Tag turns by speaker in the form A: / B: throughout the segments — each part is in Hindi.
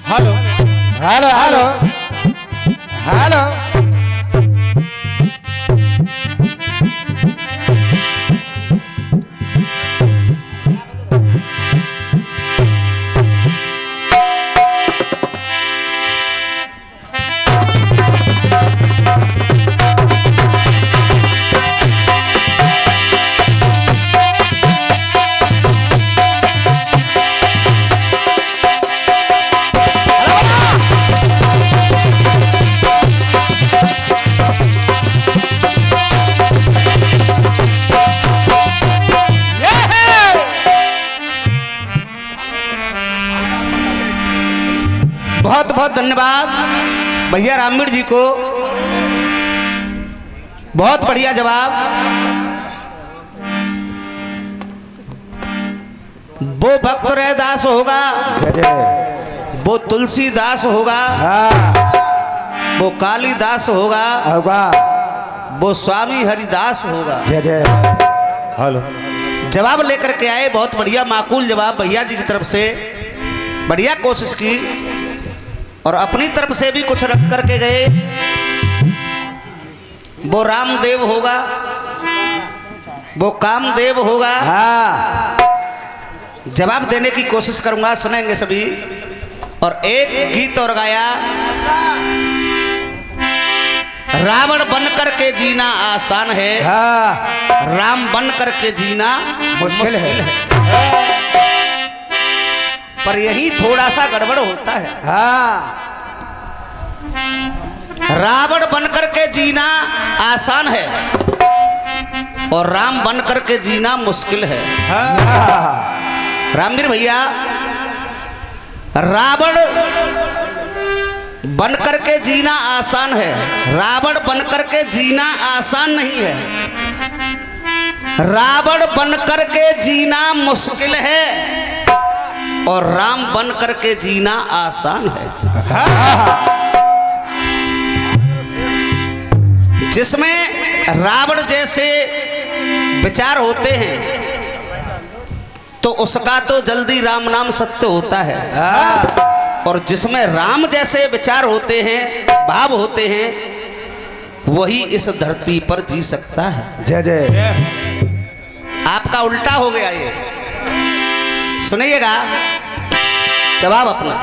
A: Hello
B: hello hello hello. बहुत बहुत धन्यवाद भैया रामवीर जी को, बहुत बढ़िया जवाब। वो भक्त रैदास होगा, वो तुलसीदास होगा, वो कालीदास होगा, वो स्वामी हरिदास होगा।
A: हेलो
B: जवाब लेकर के आए, बहुत बढ़िया माकूल जवाब भैया जी की तरफ से, बढ़िया कोशिश की और अपनी तरफ से भी कुछ रख करके गए। वो रामदेव होगा, वो कामदेव होगा। जवाब देने की कोशिश करूंगा, सुनेंगे सभी। और एक गीत और गाया, रावण बन करके जीना आसान है, राम बन करके जीना मुश्किल है। पर यही थोड़ा सा गड़बड़ होता है। रावण बनकर के जीना आसान है और राम बनकर के जीना मुश्किल है। रामवीर भैया, रावण बनकर के जीना आसान है, रावण बनकर के जीना आसान नहीं है। रावण बनकर के जीना मुश्किल है और राम बन करके जीना आसान है। जिसमें रावण जैसे विचार होते हैं तो उसका तो जल्दी राम नाम सत्य होता है, और जिसमें राम जैसे विचार होते हैं, भाव होते हैं, वही इस धरती पर जी सकता है।
C: जय जय।
B: आपका उल्टा हो गया ये, सुनिएगा जवाब अपना।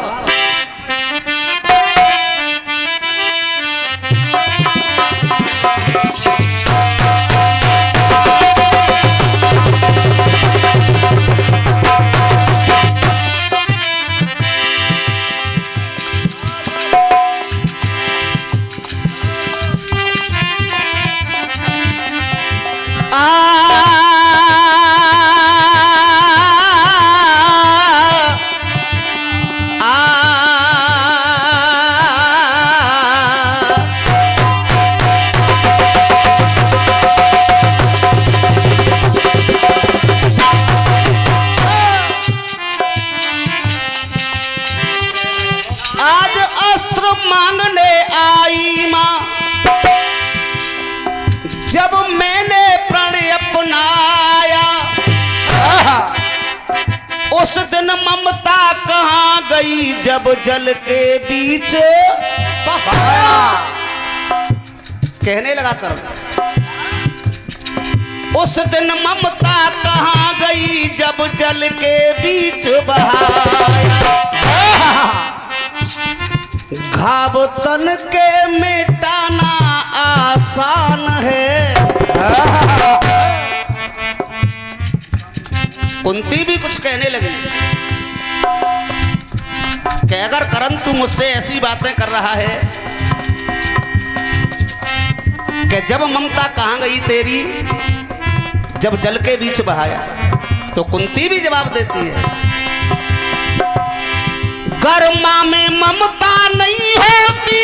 B: मांगने आई मां, जब मैंने प्रण अपनाया, उस दिन ममता कहां गई जब जल के बीच बहाया। कहने लगा कर, उस दिन ममता कहां गई जब जल के बीच बहाया। घाव तन के मिटाना आसान है। कुंती भी कुछ कहने लगी कि अगर करण तू मुझसे ऐसी बातें कर रहा है कि जब ममता कहां गई तेरी जब जल के बीच बहाया, तो कुंती भी जवाब देती है, गर्मा में ममता नहीं होती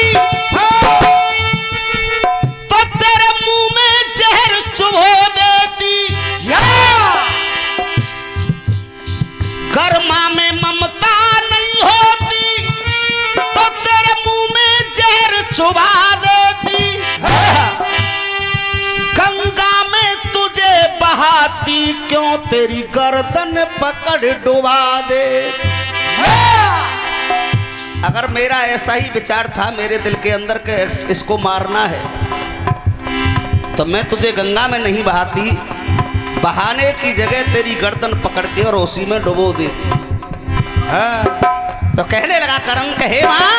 B: तो तेरे मुंह में जहर चुभो देती। गर्मा में ममता नहीं होती तो तेरे मुंह में जहर चुभा देती। गंगा में तुझे बहाती क्यों तेरी गर्दन पकड़ डुबा दे। अगर मेरा ऐसा ही विचार था मेरे दिल के अंदर के इसको मारना है, तो मैं तुझे गंगा में नहीं बहाती, बहाने की जगह तेरी गर्दन पकड़ के और उसी में डुबो देती। हाँ। तो कहने लगा करम कहे माँ,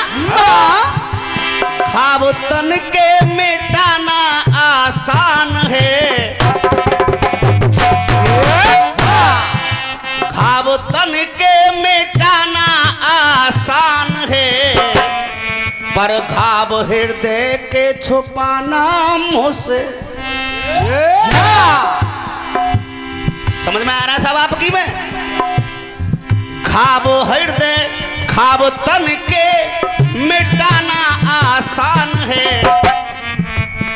B: खाब तन के मिटाना आसान है, खाब तन के मिटाना आसान है, पर घाव हृदय के छुपाना मुझसे। समझ में आ रहा है साहब आपकी में? घाव हृदय घाव तन के मिटाना आसान है,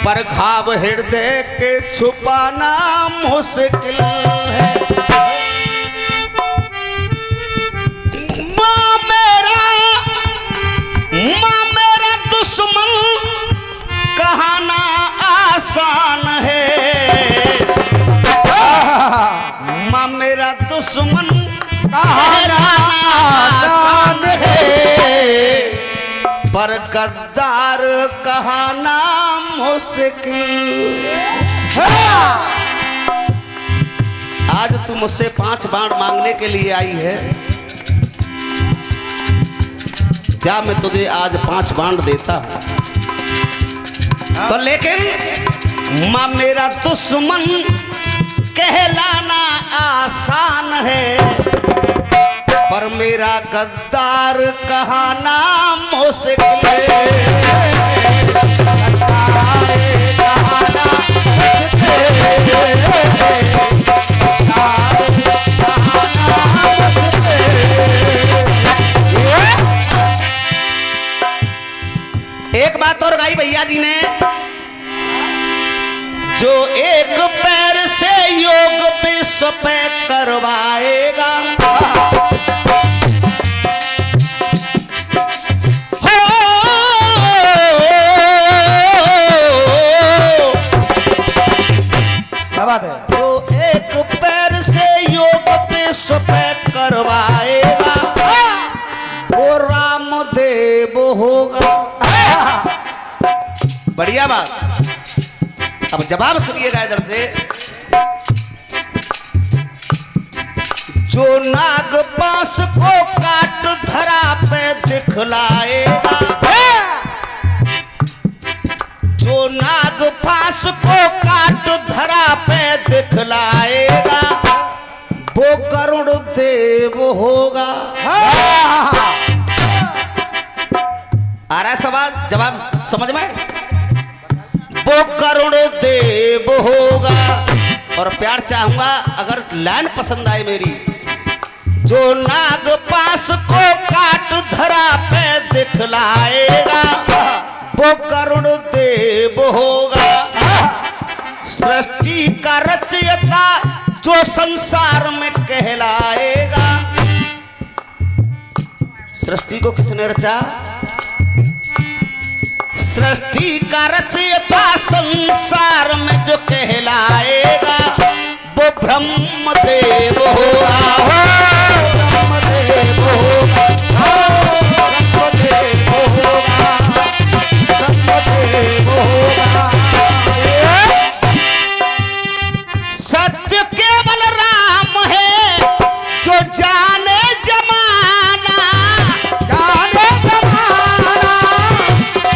B: पर घाव हृदय के छुपाना मुश्किल है। माँ मेरा दुश्मन कहाना आसान है, माँ मेरा दुश्मन कहाना आसान है, पर गद्दार कहाना मुश्किल। आज तू मुझसे 5 बाण मांगने के लिए आई है, जा मैं तुझे आज 5 बाण देता हूं, तो लेकिन माँ मेरा दुश्मन कहलाना आसान है, पर मेरा गद्दार कहाना मुश्किल है। एक बात और गाई भैया जी ने, जो एक पैर से योग विश्व पे करवाएगा,
C: क्या बात है?
B: जो एक पैर से योग विश्व पे करवाएगा, वो रामदेव होगा। बढ़िया बात। अब जवाब सुनिएगा इधर से, जो नाग पास को काट धरा पे दिखलाएगा, जो नाग पास को काट धरा पे दिखलाएगा, वो करुण देव होगा। आ रहा है सवाल जवाब समझ में? वो करुण देव होगा। और प्यार चाहूंगा अगर लाइन पसंद आए मेरी, जो नाग पास को काट धरा पे दिखलाएगा, वो करुण देव होगा। सृष्टि का रचयिता जो संसार में कहलाएगा, सृष्टि को किसने रचा? सृष्टि का रचयिता संसार में जो कहलाएगा, वो ब्रह्मदेव होगा। ब्रह्मदेव होगा, ब्रह्मदेव होगा, ब्रह्मदेव होगा। सत्य केवल राम है जो जाने जमाना, जाने जमाना,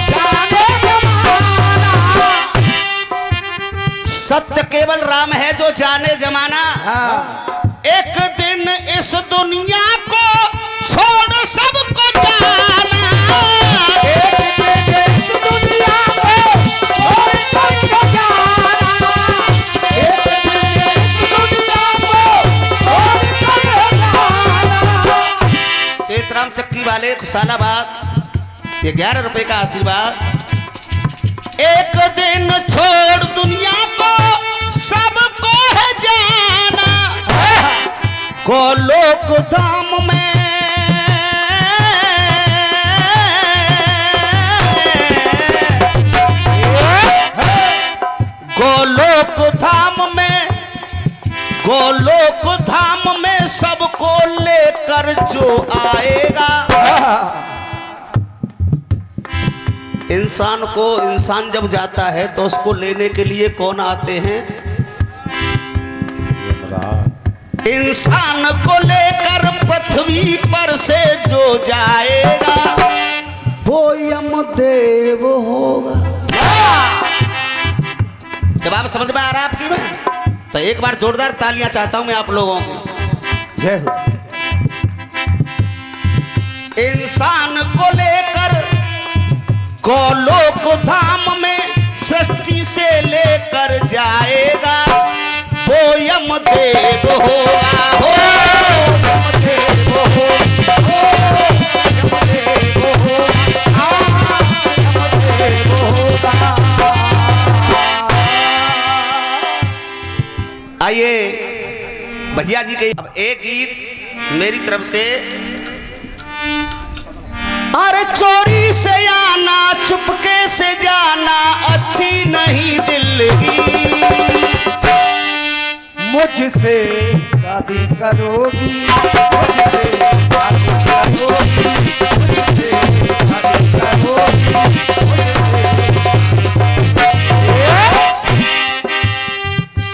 B: जाने जमाना। सत्य केवल राम है जो जाने जमाना। एक दिन इस दुनिया को छोड़ सबको जाना, एक दिन इस दुनिया को छोड़ सबको जाना, एक दिन इस दुनिया को छोड़ सबको जाना। चेतराम चक्की वाले खुशालाबाद, ये 11 रुपए का आशीर्वाद। एक दिन छोड़ दुनिया को सबको है जाना, गोलोक धाम में गोलोक धाम में, गोलोक धाम में सबको लेकर जो आएगा, इंसान को इंसान जब जाता है तो उसको लेने के लिए कौन आते हैं?
A: यमराज।
B: इंसान को लेकर पृथ्वी पर से जो जाएगा वो यमदेव होगा। जवाब समझ में आ रहा है आपकी में? तो एक बार जोरदार तालियां चाहता हूं मैं आप लोगों की।
C: जय हो।
B: इंसान को लेकर गोलोक धाम में सृष्टि से लेकर जाएगा वो यमदेव होगा। हो यमदेव हो, यमदेव हो, यमदेव होगा। आइए भैया जी के अब एक गीत मेरी तरफ से। अरे चोरी से आना चुपके से जाना अच्छी नहीं दिल की।
C: मुझसे शादी करोगी, मुझसे शादी करोगी, मुझसे शादी करोगी,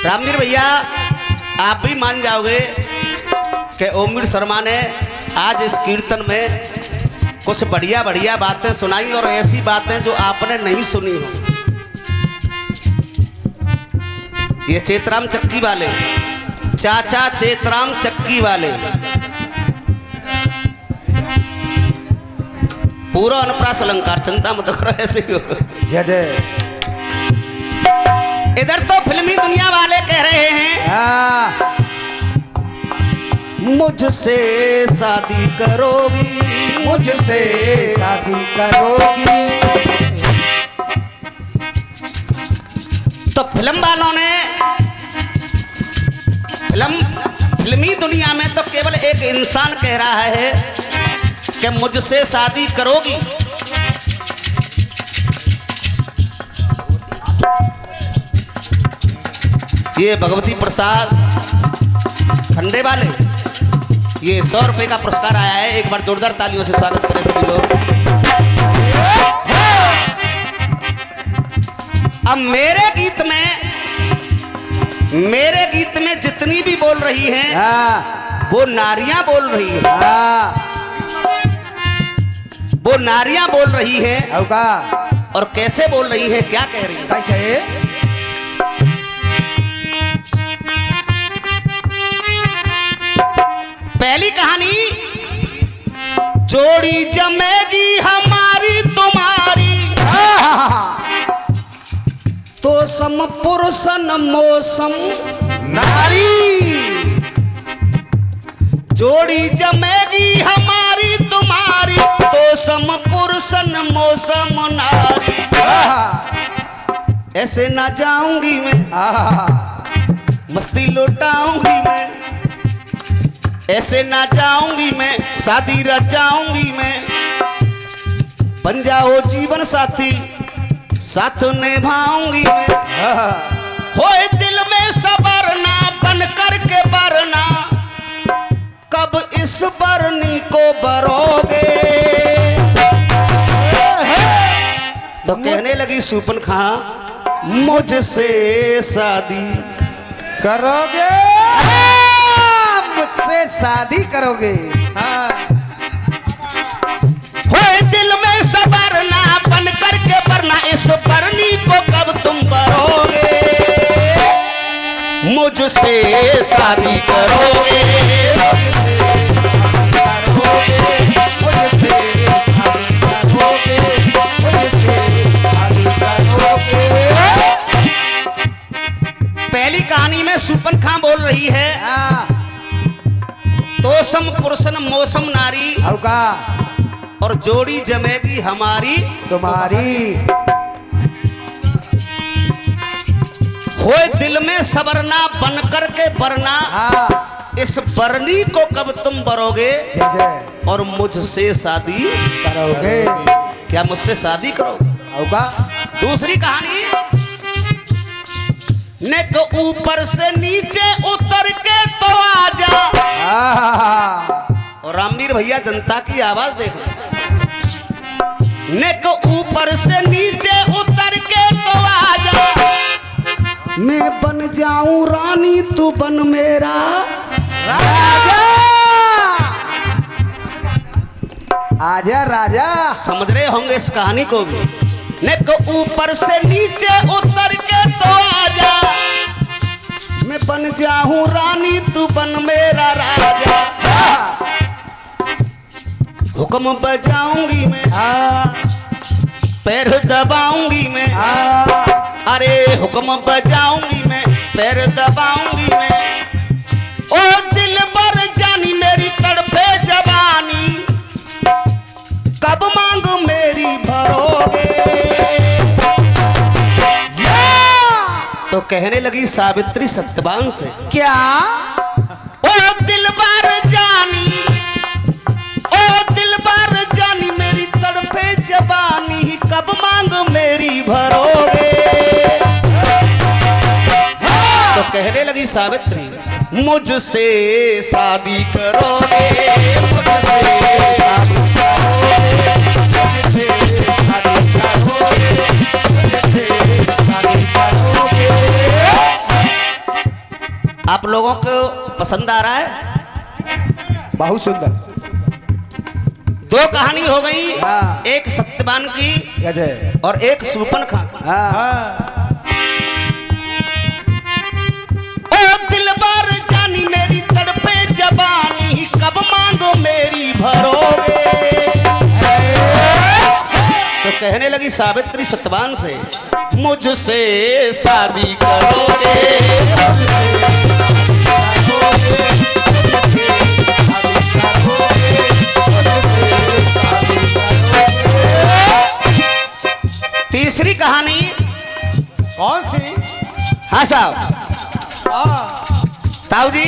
B: रामवीर भैया आप भी मान जाओगे कि ओमवीर शर्मा ने आज इस कीर्तन में कुछ बढ़िया बढ़िया बातें सुनाई और ऐसी बातें जो आपने नहीं सुनी हो। ये चेतराम चक्की वाले, चाचा चेतराम चक्की वाले, पूरा अनुप्रास अलंकार, चिंता मत करो ऐसे ही हो।
C: जय जय।
B: इधर तो फिल्मी दुनिया वाले कह रहे हैं मुझसे शादी करोगी,
C: मुझसे शादी करोगी।
B: तो फिल्म वालों ने फिल्मी दुनिया में तो केवल एक इंसान कह रहा है कि मुझसे शादी करोगी। ये भगवती प्रसाद खंडे वाले, ये 100 रुपए का पुरस्कार आया है। एक बार जोरदार तालियों से स्वागत करें सभी लोग। अब मेरे गीत में जितनी भी बोल रही हैं वो नारियां बोल रही हैं। वो नारियां बोल रही हैं और कैसे बोल रही हैं, क्या कह रही हैं?
C: कैसे?
B: पहली कहानी, जोड़ी जमेगी हमारी तुम्हारी तो सम पुरुषन मौसम नारी। जोड़ी जमेगी हमारी तुम्हारी तो सम पुरुषन मौसम नारी। ऐसे ना जाऊंगी मैं, मस्ती लौटाऊंगी मैं, ऐसे ना जाऊंगी मैं, शादी रचाऊंगी मैं। बन जाओ जीवन साथी, साथ निभाऊंगी मैं। होए दिल में सबर ना बन कर के बरना, कब इस बरनी को भरोगे। तो कहने लगी सूपन खां, मुझसे शादी करोगे,
C: मुझसे शादी करोगे।
B: होए दिल में सबर ना बन कर के वरना इस बरनी को कब तुम भरोगे। मुझसे शादी करोगे,
C: मुझसे शादी करोगे, मुझसे शादी करोगे।
B: पहली कहानी में सूपन खां बोल रही है तो सम पुरुषन मौसम नारी, और जोड़ी जमेगी हमारी
C: तुम्हारी।
B: होए दिल में सबरना बन कर के बरना, इस बरनी को कब तुम भरोगे।
C: जय जय।
B: और मुझसे शादी
C: करोगे।
B: क्या मुझसे शादी करोगे? दूसरी कहानी, नेक ऊपर से नीचे उतर के तो आजा। और रामवीर भैया जनता की आवाज देख लो। नेक ऊपर ऊपर से नीचे उतर के तो आजा, मैं बन जाऊं रानी तू बन मेरा
C: राजा। आजा राजा।
B: समझ रहे होंगे इस कहानी को भी। ने को ऊपर से नीचे उतर के तो आजा, मैं बन जाऊं रानी तू बन मेरा राजा। हुक्म बजाऊंगी मैं, पैर दबाऊंगी मैं, अरे हुक्म बजाऊंगी मैं, पैर दबाऊंगी मैं। ओ दिल बर जानी मेरी तड़पे जवानी, कब मांग मेरी भरोगे। तो कहने लगी सावित्री सत्यवान से,
C: क्या?
B: ओ दिलबर जानी, ओ दिलबर जानी मेरी तड़पे जवानी, कब मांग मेरी भरोगे। तो कहने लगी सावित्री, मुझसे शादी करोगे, मुझसे शादी करोगे, मुझसे शादी करोगे, मुझसे शादी करोगे। आप लोगों को पसंद आ रहा है?
C: बहुत सुंदर।
B: दो कहानी हो गई,
C: हाँ।
B: एक सत्यवान की
C: जय
B: और एक शूर्पणखा की। ओ दिलबर जानी मेरी तड़पे जवानी, कब मांगो मेरी भरोगे। तो कहने लगी सावित्री सत्यवान से, मुझसे शादी करोगे, तीसरी कहानी
A: कौन सी?
B: हाँ साहब, ताऊ जी,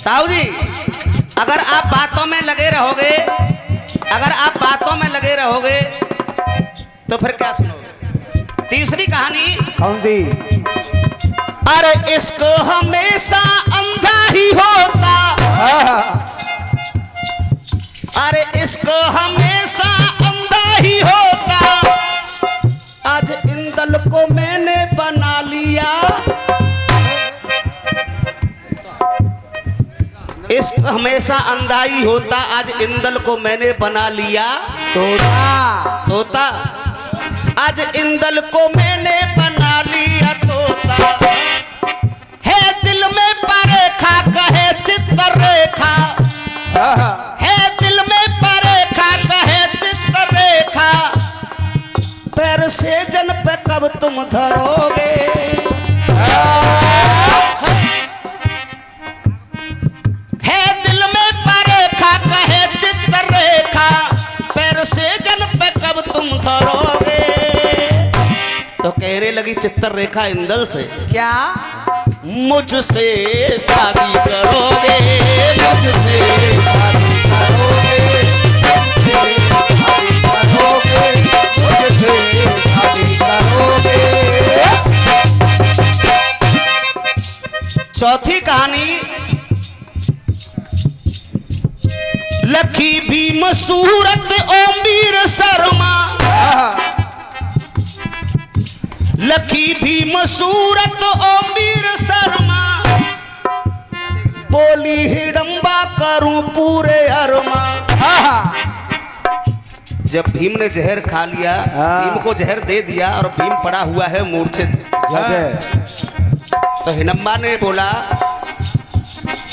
B: ताऊ जी, अगर आप बातों में लगे रहोगे, अगर आप बातों में लगे रहोगे तो फिर क्या सुनोगे। तीसरी कहानी
C: कौन सी?
B: अरे इसको हमेशा अंधा ही होता, अरे इसको हमेशा अंधा ही होता, आज इंदल को मैंने बना लिया, इश्क हमेशा अंधा ही होता, आज इंदल को मैंने बना लिया
C: तोता।
B: तोता, आज इंदल को मैंने बना लिया तोता, है दिल में परेखा कहे चित्ररेखा, है दिल में परेखा कहे चित्ररेखा, पैर से जन पे कब तुम धरोगे। है दिल में परेखा कहे चित्ररेखा, पैर से जन पे कब तुम धरोगे। तो कहने लगी चित्ररेखा इंदल से,
C: क्या?
B: मुझसे शादी करोगे, मुझसे शादी करोगे,
C: शादी करोगे, मुझसे शादी करोगे।
B: चौथी कहानी लखी भीम सूरत ओम वीर शर्मा, लखी भीम सूरत ओम वीर शर्मा, बोली हिडम्बा करूं पूरे अरमा। जब भीम ने जहर खा लिया, भीम को जहर दे दिया और भीम पड़ा हुआ है मूर्छित, तो हिडम्बा ने बोला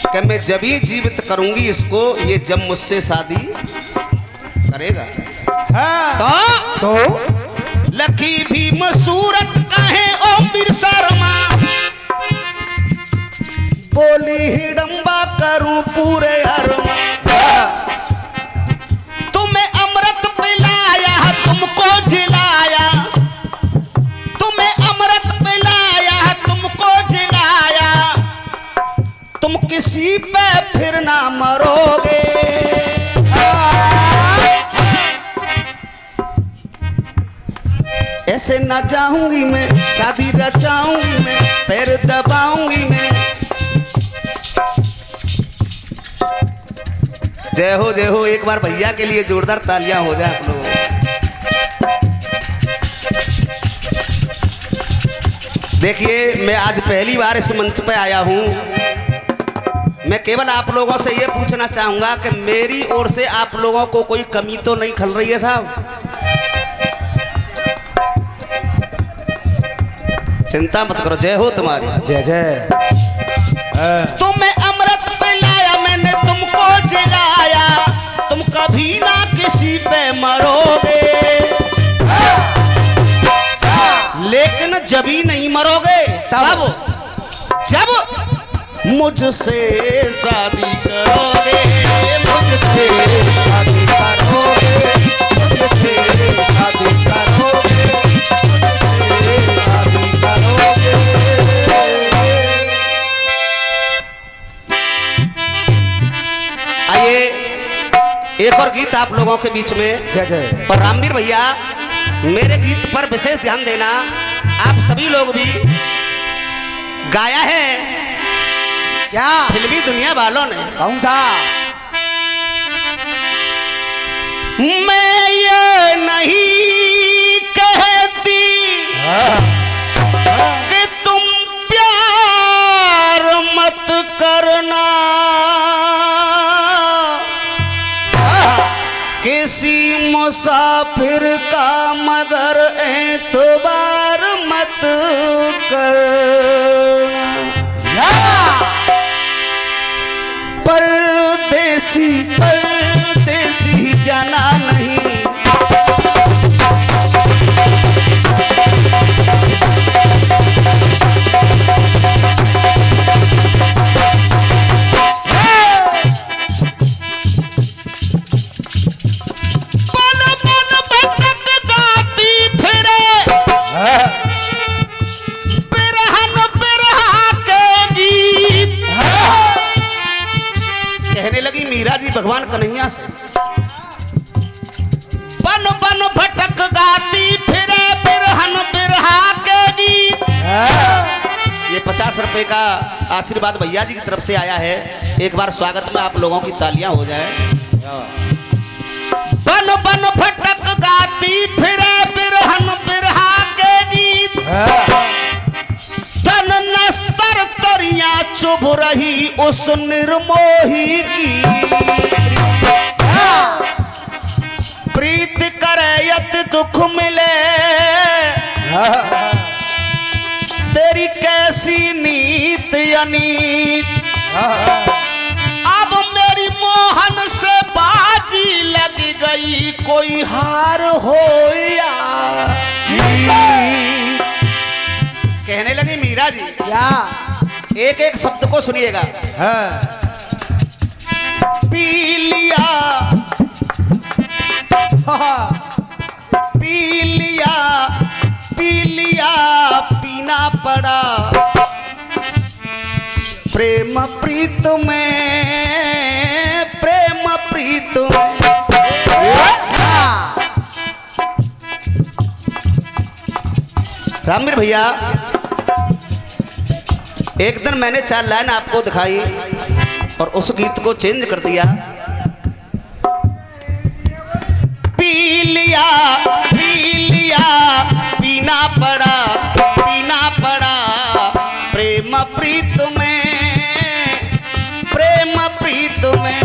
B: कि मैं जब ही जीवित करूंगी इसको, ये जब मुझसे शादी करेगा। तो लखी भीम सूरत कहे ओम वीर शर्मा, बोली हिडम्बा करूं पूरे अरमा, तुम्हें अमृत पिलाया तुमको जिलाया, तुम्हें अमृत पिलाया तुमको जिलाया, तुम किसी पे फिर ना मरोगे। ऐसे ना जाऊंगी मैं, शादी रचाऊंगी मैं, पैर दबाऊंगी मैं। जय हो जय हो, एक बार भैया के लिए जोरदार तालियां हो जाए आप लोग। देखिए, मैं आज पहली बार इस मंच पे आया हूँ। मैं केवल आप लोगों से ये पूछना चाहूँगा कि मेरी ओर से आप लोगों को कोई कमी तो नहीं खल रही है साहब? चिंता मत करो, जय हो तुम्हारी।
C: जय जय।
B: तुम्हें अमृत पिलाया मैंने, तुमको जिलाया, तुम कभी ना किसी पे मरोगे, लेकिन जब ही नहीं मरोगे तब जब मुझसे शादी करोगे,
C: मुझसे शादी करोगे, मुझसे शादी करोगे, मुझसे शादी करोगे।
B: आइए एक और गीत आप लोगों के बीच में।
C: जय जय।
B: और रामवीर भैया, मेरे गीत पर विशेष ध्यान देना। आप सभी लोग भी गाया है
C: क्या?
B: फिल्मी दुनिया वालों ने।
C: कौन सा?
B: मैं ये नहीं कहती कि तुम प्यार मत करना, किसी मुसाफिर का मगर एतबार मत करना। परदेसी परदेसी जाना नहीं, भगवान कन्हैया से। बन बन भटक गाती फिरे बिरहन बिरहा के गीत। ये 50 रुपए का आशीर्वाद भैया जी की तरफ से आया है। एक बार स्वागत में आप लोगों की तालियां हो जाए। बन बन भटक गाती फिरे बिरहन बिरहा के गीत, तन नस्तर तरियां चुभ रही उस निर्मोही की, प्रीत करे यत दुख मिले, तेरी कैसी नीत अनीत, अब मेरी मोहन से बाजी लग गई, कोई हार हो या जीत। कहने लगी मीरा जी।
C: क्या?
B: एक एक शब्द को सुनिएगा। पी लिया पी लिया पी लिया पीना पड़ा, प्रेम प्रीत में प्रेम प्रीत में। रामवीर भैया, एक दिन मैंने 4 लाइन आपको दिखाई और उस गीत को चेंज कर दिया। पी लिया पीना पड़ा, प्रेम प्रीत में प्रेम प्रीत में,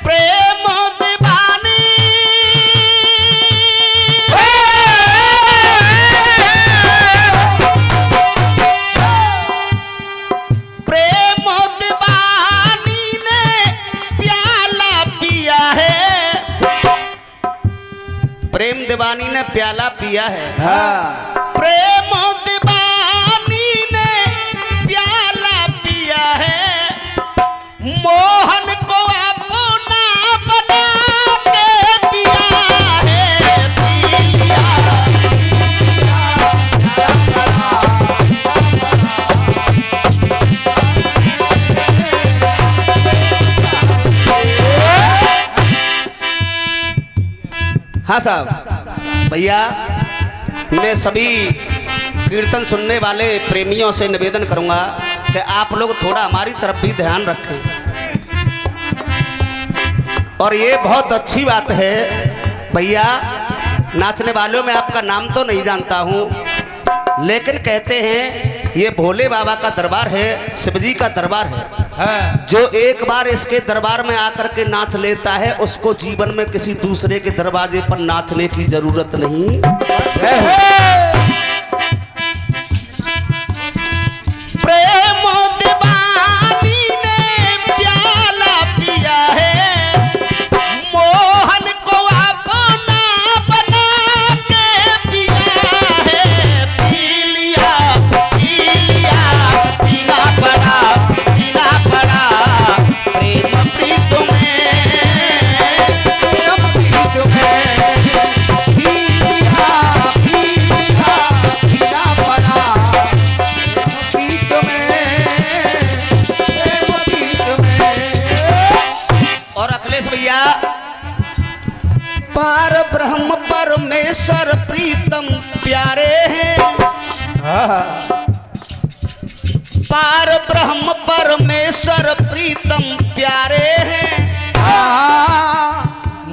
B: प्रेम दीवानी प्रेम दीवानी ने प्याला पिया है, प्रेम दीवानी ने प्याला पिया है। प्रेम दीवानी ने प्याला पिया है, मोहन को अपना बना के पिया है, पी लिया। हाँ साहब भैया, मैं सभी कीर्तन सुनने वाले प्रेमियों से निवेदन करूंगा कि आप लोग थोड़ा हमारी तरफ भी ध्यान रखें। और ये बहुत अच्छी बात है भैया, नाचने वालों में आपका नाम तो नहीं जानता हूं, लेकिन कहते हैं ये भोले बाबा का दरबार है, शिवजी का दरबार है। जो एक बार इसके दरबार में आकर के नाच लेता है उसको जीवन में किसी दूसरे के दरवाजे पर नाचने की जरूरत नहीं है। प्रेम दीवानी ने प्याला पिया है, मोहन को अपना बना के पिया है। पी लिया पीना पड़ा प्रेम प्रीत में,
C: प्रेम प्रीत में पी लिया पीना पड़ा। प्रीत में प्रेम प्रीत में।
B: और अखिलेश भैया, पार ब्रह्म परमेश्वर प्रीतम प्यारे हैं, पार ब्रह्म परमेश्वर प्रीतम प्यारे हैं।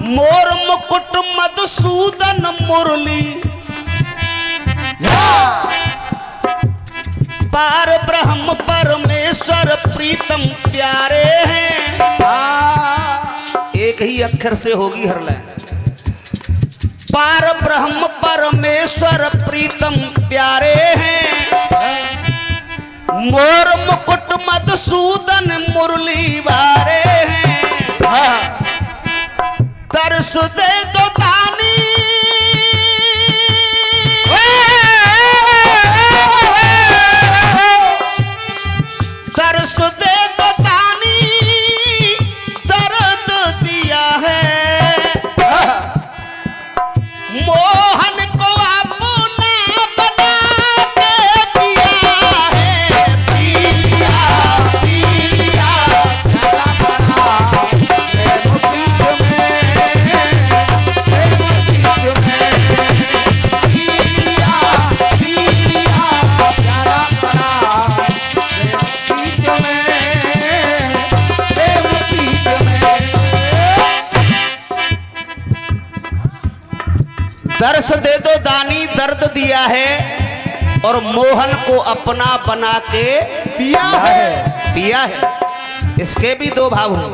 B: मोर मुकुट मधुसूदन मुरली, पार ब्रह्म परमेश्वर प्रीतम प्यारे हैं। एक ही अक्षर से होगी हर लाइन। पार ब्रह्म परमेश्वर प्रीतम प्यारे हैं, मोर मुकुट मधुसूदन मुरली वारे हैं। दर्श दे दो दानी, दर्श दे दो दानी, दर्द दिया है। मोहन को अपना बना के पिया है। पी लिया
C: प्याला पड़ा प्रेम प्रीत में, प्रेम प्रीत में पी लिया प्याला पड़ा प्रेम प्रीत में, प्रेम प्रीत में।
B: दर्श दे दो दानी, दर्द दिया है, और मोहन को अपना बना के पिया है। इसके भी दो भाव हैं,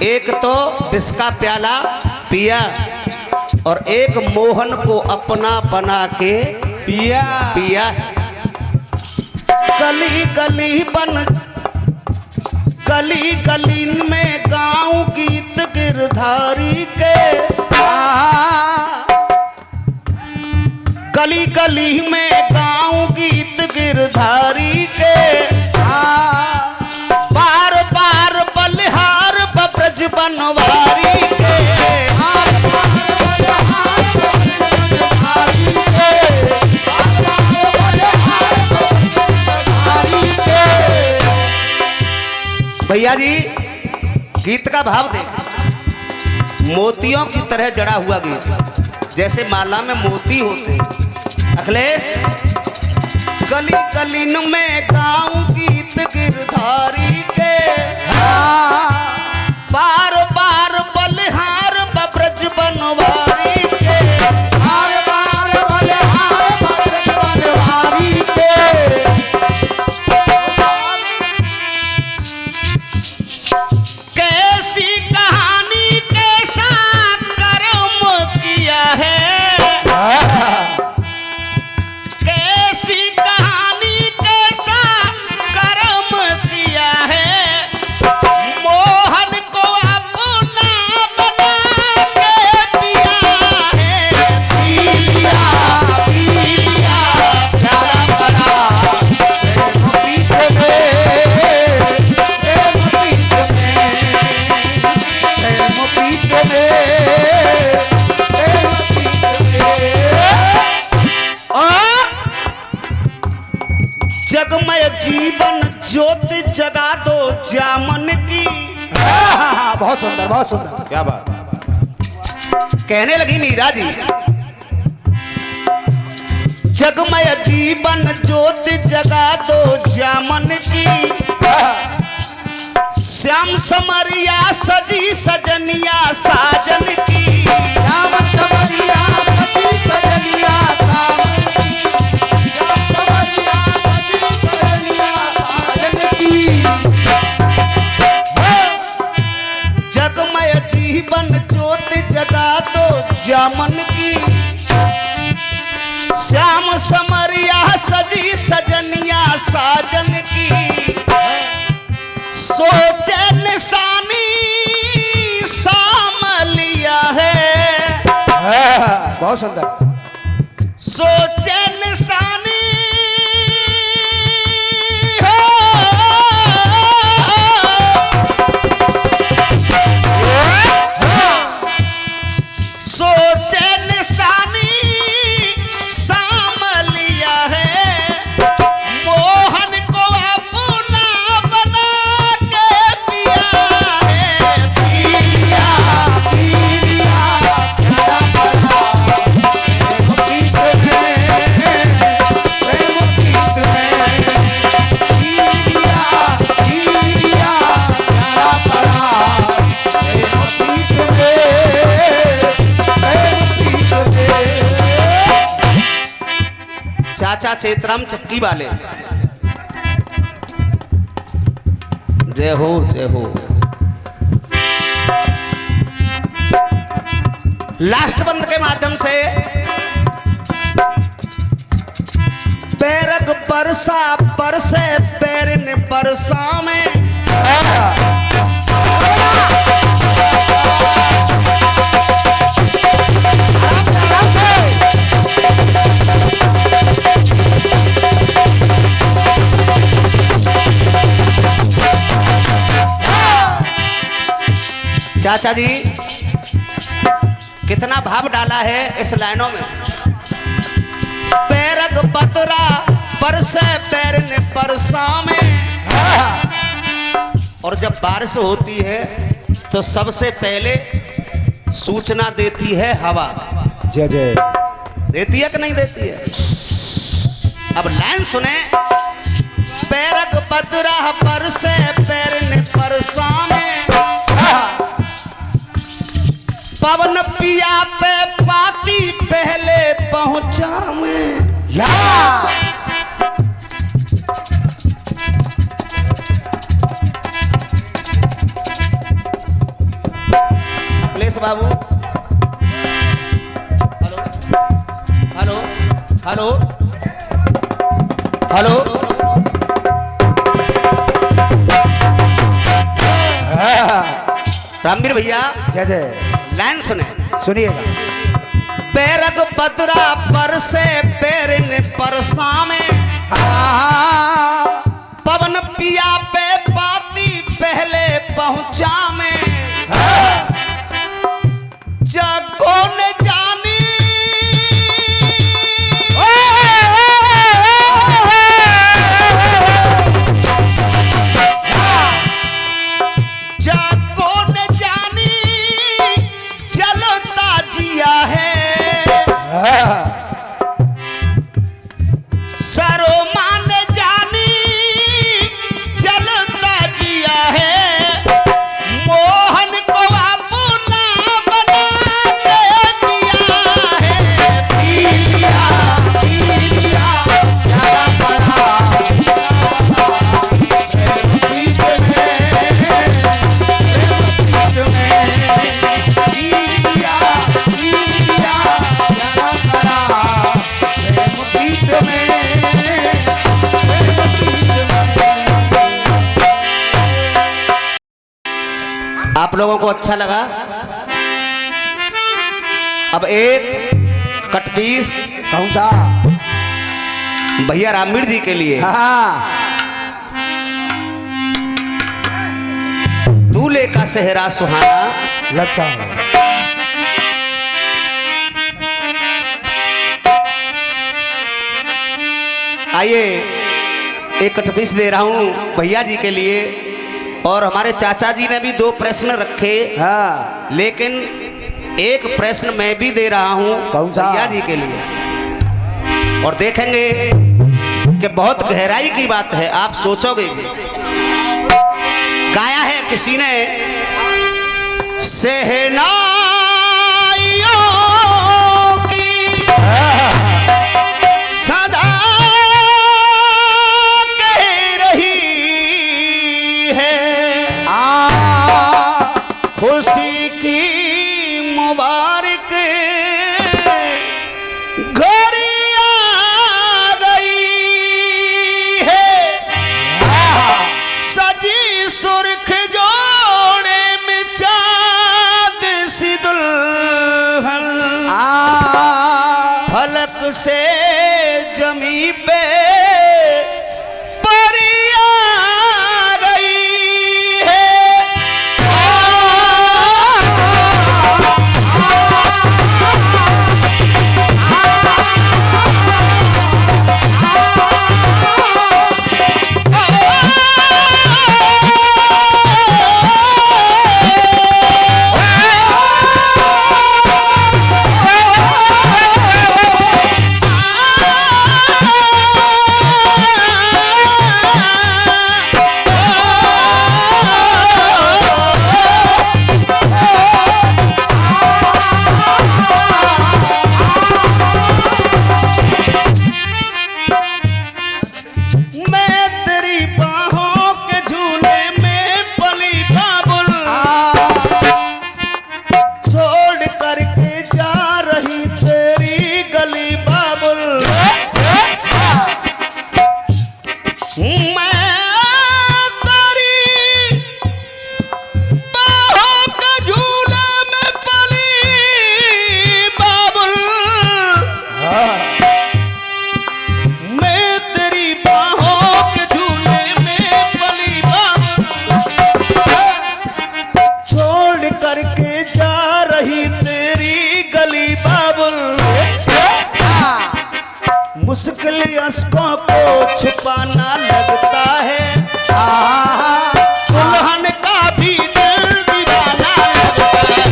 B: एक तो विष का प्याला पिया और एक मोहन को अपना बना के पिया है। गली गली में गाँव गीत गिरधारी के, गली गली में गाँव गीत गिरधारी के। बार बार बलिहार बब्रज बनवारी के, भैया जी गीत का भाव देख, मोतियों की तरह जड़ा हुआ गीत, जैसे माला में मोती होते। अखिलेश, गली गलीन में गाँव गीत गिरधारी के, बार बार बलिहार बब्रज बनवारी के,
C: बार बार बलिहार बब्रज बनवारी के।
B: कैसी कहानी कैसा कर्म किया है, कैसी कहानी कैसा कर्म किया है। मोहन को अपना बना के पिया है। पी लिया प्याला पड़ा
C: प्रेम प्रीत में, प्रेम प्रीत में, प्रेम प्रीत में, प्रेम प्रीत में।
B: और जगमय जीवन ज्योति जगा दो जामन की।
C: बहुत सुंदर, बहुत सुंदर।
A: क्या बात।
B: कहने लगी मीरा जी, जगमय जीवन ज्योति जगा दो जामन की। श्याम समरिया सजी सजनिया साजन की।
C: राम समरिया सजी सजनिया साजन की।
B: जीवन ज्योत जगा दो जामन की। श्याम समरिया सजी सजनिया साजन की। सोचे निशानी साम लिया है।
C: बहुत सुंदर।
B: सोचे निशानी सोचे निशानी साम लिया है। मोहन को अपना बना के पिया है। पिया
C: पिया प्यारा बड़ा प्रेम गीत में, प्रेम गीत में। पिया पिया प्यारा बड़ा प्रेम गीत में, प्रेम गीत में।
B: चाचा चेतराम चक्की वाले, जय हो जय हो। लास्ट बंद के माध्यम से पैरक परसा परसे पैरन परसा में। चाचा जी कितना भाव डाला है इस लाइनों में। पैरक पतरा परसे पैरन परसा में। और जब बारिश होती है तो सबसे पहले सूचना देती है हवा।
C: जय जय।
B: देती है कि नहीं देती है? अब लाइन सुने। पैरक पतरा परसे पैरन परसा में। पवन पिया पे पाती पहले पहुंचा मैं।
C: या
B: अखिलेश बाबू, hello hello hello hello. Ramveer भैया
C: जय जय।
B: लाइन सुने,
C: सुनिएगा।
B: पैरक पतरा पर से पैरन परसा में। पवन पिया पे पाती पहले पहुंचा में। जगो ने जानी जगो ने जानी जलता जिया है। सरोमा ने जानी जलता जिया है। मोहन को अपना बना के पिया है। पिया
C: पिया प्यारा बड़ा प्रेम गीत में, प्रेम गीत में। पिया पिया प्यारा बड़ा प्रेम गीत में, प्रेम गीत में।
B: आप लोगों को अच्छा लगा? अब एक कटपीस
C: कौन सा?
B: भैया रामवीर जी के लिए।
C: हाँ।
B: दूल्हे का सेहरा सुहाना
C: लगता है।
B: आइए एक कटपीस दे रहा हूं भैया जी के लिए। और हमारे चाचा जी ने भी 2 प्रश्न रखे,
C: हाँ।
B: लेकिन एक प्रश्न मैं भी दे रहा हूं
C: कौन सा?
B: भैया जी के लिए। और देखेंगे कि बहुत गहराई की बात है, आप सोचोगे भी। गाया है किसी ने, सहनाइयों की सदा कह रही है। खुशी की मुबारक घड़ी आ गई है, सजी सुर्ख जोड़े में चाँद सी दुल्हन, फलक से जमी पे मुश्किल अश्कों को छुपाना लगता है, दुल्हन का भी दिल दीवाना लगता है।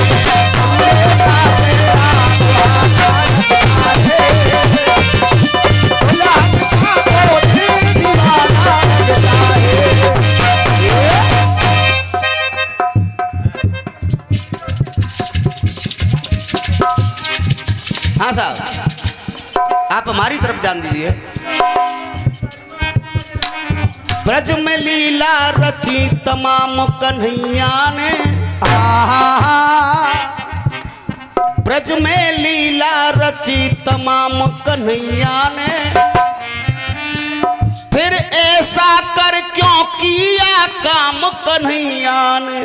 B: हाँ साहब, आप हमारी तरफ ध्यान दीजिए। ब्रज में लीला रची तमाम कन्हैया ने, ब्रज में लीला रची तमाम कन्हैया ने, फिर ऐसा कर क्यों किया काम कन्हैया ने।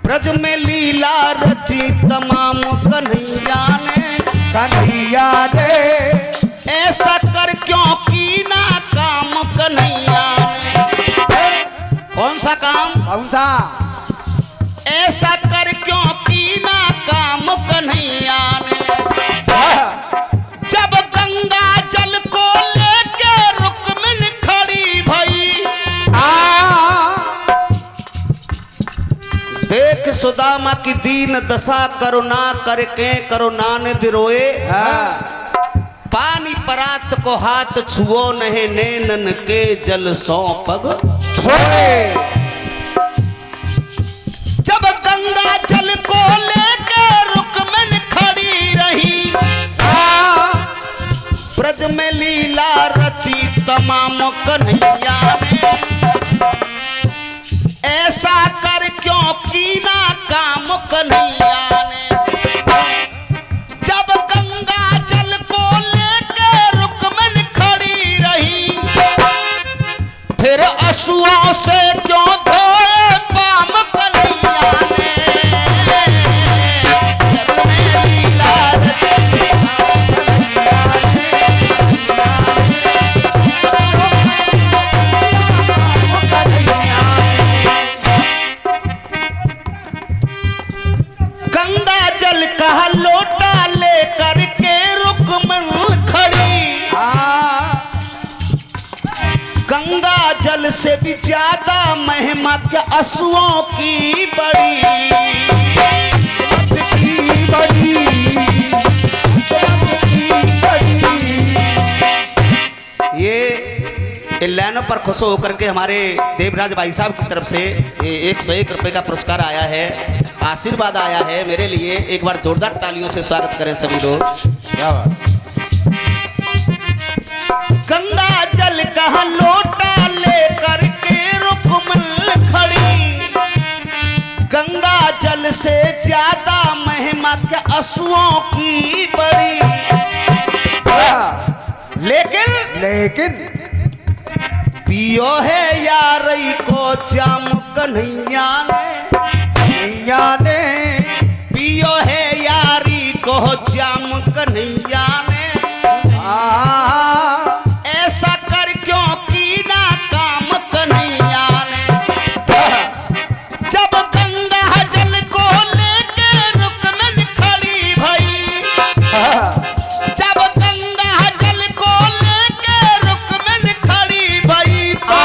B: ब्रज में लीला रची तमाम कन्हैया ने, ऐसा कर क्यों की ना काम कन्हैया ने। कौन सा काम?
C: कौन सा?
B: ऐसा कर क्यों की ना काम कन्हैया ने। जब गंगा जल को लेके रुक्मिन खड़ी भई, देख सुदामा की दीन दशा करुणा करके करुणा ने दिरोए। पानी परात को हाथ छुओ नहीं, नैनन के जल सौ पग धोए। जब गंगा जल को लेके रुक्मिन खड़ी रही, ब्रज में लीला रची तमाम कन्हैया ने, ऐसा कर क्यों कीना काम कन्हैया ने। जब गंगा जल को लेके रुक्मिन खड़ी रही, फिर असुओं से क्यों धोए पाम कन्हैया ने। गंगा जल का लोटा लेकर के रुक्मिन खड़ी, गंगा जल से भी ज्यादा महिमा क्या असुओं की बड़ी। ये लाइनों पर खुश होकर के हमारे देवराज भाई साहब की तरफ से 101 रुपए का पुरस्कार आया है, आशीर्वाद आया है मेरे लिए। एक बार जोरदार तालियों से स्वागत करें सभी लोग।
C: क्या बात।
B: गंगा जल जल कहा लोटा लेकर के रुकमल खड़ी, गंगा जल से ज्यादा महिमा के असुओं की बड़ी।
C: लेकिन
B: पियो है यारई को जाम कन्हैया
C: ने
B: पियो है यारी को जाम कन्हैया ने। ऐसा कर क्यों की ना काम कन्हैया ने, जब गंगा जल को लेके रुकमन खड़ी भई, जब गंगा जल को लेके रुकमन खड़ी भई, तो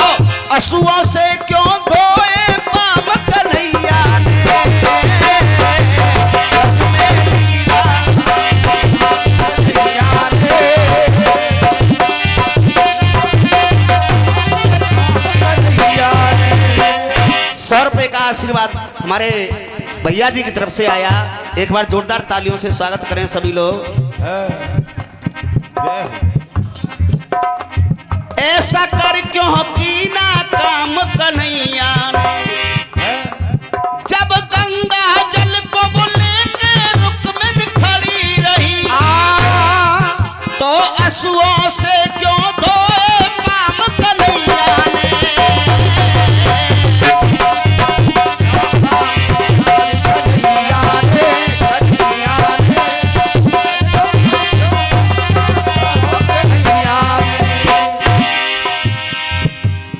B: असुओं से क्यों धोए पाम कन्हैया ने। सौ रुपए का आशीर्वाद हमारे भैया जी की तरफ से आया। एक बार जोरदार तालियों से स्वागत करें सभी लोग।
A: जय हो।
B: ऐसा कर क्यों की ना काम कन्हैया ने, जब गंगा जल को बोले के रुकमन खड़ी रही, तो असुओं से क्यों धोए पाम कन्हैया ने।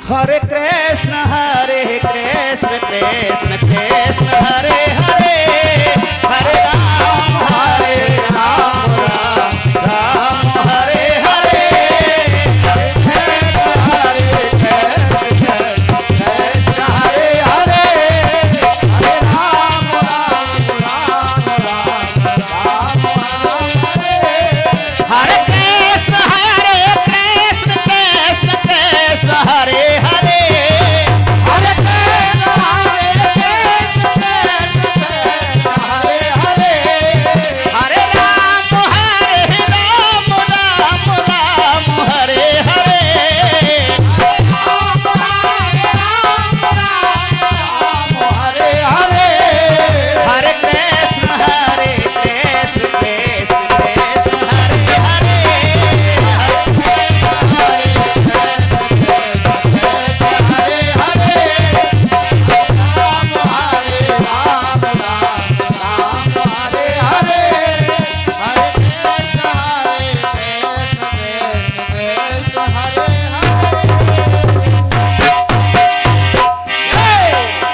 B: हरे कृष्ण कृष्ण कृष्ण हरे हरे, हरे राम राम राम हरे हरे। हरे कृष्ण कृष्ण कृष्ण हरे हरे, हरे राम राम हरे हरे। हरे कृष्ण कृष्ण कृष्ण हरे हरे।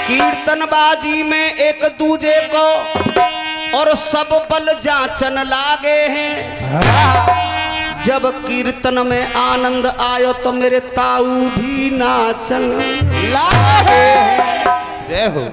B: कीर्तनबाजी में एक दूजे को और सब बल जांचन लागे हैं, जब कीर्तन में आनंद आयो तो मेरे ताऊ भी नाचन लागे।
A: जय हो।